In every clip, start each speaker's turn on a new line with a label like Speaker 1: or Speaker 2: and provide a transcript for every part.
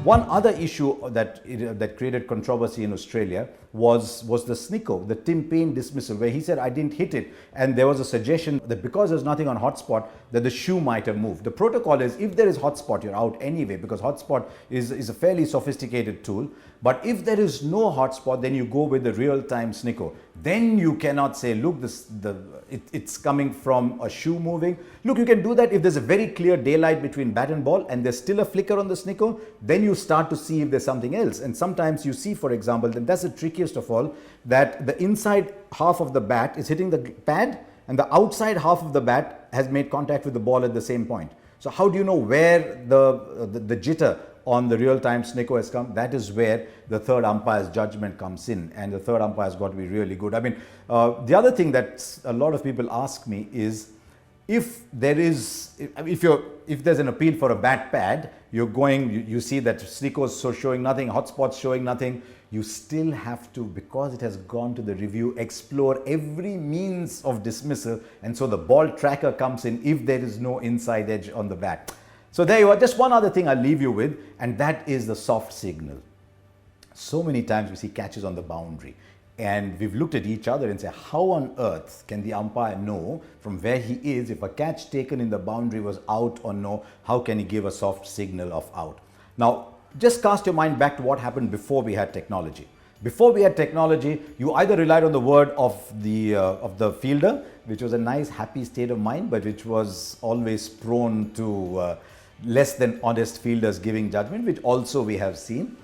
Speaker 1: One other issue that created controversy in Australia was the snicko, the Tim Paine dismissal, where he said, I didn't hit it. And there was a suggestion that because there's nothing on hotspot, that the shoe might have moved. The protocol is, if there is hotspot, you're out anyway, because hotspot is a fairly sophisticated tool. But if there is no hotspot, then you go with the real-time snicko. Then you cannot say, look, it's coming from a shoe moving. Look, you can do that if there's a very clear daylight between bat and ball and there's still a flicker on the snicko. Then you start to see if there's something else. And sometimes you see, for example, and that's the trickiest of all, that the inside half of the bat is hitting the pad and the outside half of the bat has made contact with the ball at the same point. So how do you know where the jitter on the real-time snicko has come? That is where the third umpire's judgment comes in, and the third umpire has got to be really good. I mean, the other thing that a lot of people ask me is, if there's an appeal for a bat pad, you see that snicko's showing nothing, hotspots showing nothing, you still have to, because it has gone to the review, explore every means of dismissal, and so the ball tracker comes in if there is no inside edge on the bat. So there you are. Just one other thing I'll leave you with, and that is the soft signal. So many times we see catches on the boundary, and we've looked at each other and say, how on earth can the umpire know from where he is if a catch taken in the boundary was out or no? How can he give a soft signal of out? Now, just cast your mind back to what happened before we had technology. Before we had technology, you either relied on the word of the fielder, which was a nice, happy state of mind, but which was always prone to less than honest fielders giving judgment, which also we have seen.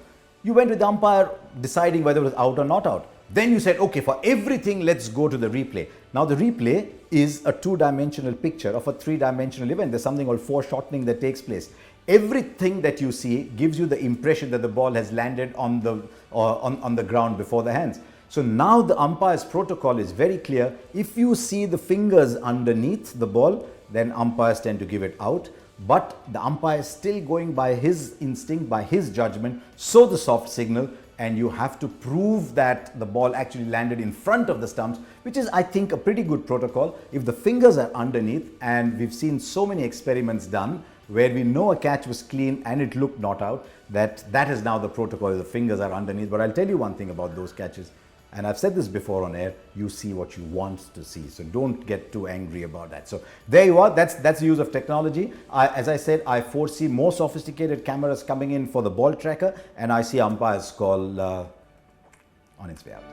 Speaker 1: You went with the umpire deciding whether it was out or not out. Then you said, okay, for everything, let's go to the replay. Now the replay is a two-dimensional picture of a three-dimensional event. There's something called foreshortening that takes place. Everything that you see gives you the impression that the ball has landed on the ground before the hands. So now the umpire's protocol is very clear. If you see the fingers underneath the ball, then umpires tend to give it out. But the umpire is still going by his instinct, by his judgment, so the soft signal, and you have to prove that the ball actually landed in front of the stumps, which is, I think, a pretty good protocol. If the fingers are underneath, and we've seen so many experiments done where we know a catch was clean and it looked not out, that is now the protocol, the fingers are underneath. But I'll tell you one thing about those catches, and I've said this before on air, you see what you want to see. So don't get too angry about that. So there you are. That's the use of technology. As I said, I foresee more sophisticated cameras coming in for the ball tracker, and I see umpire's call on its way out.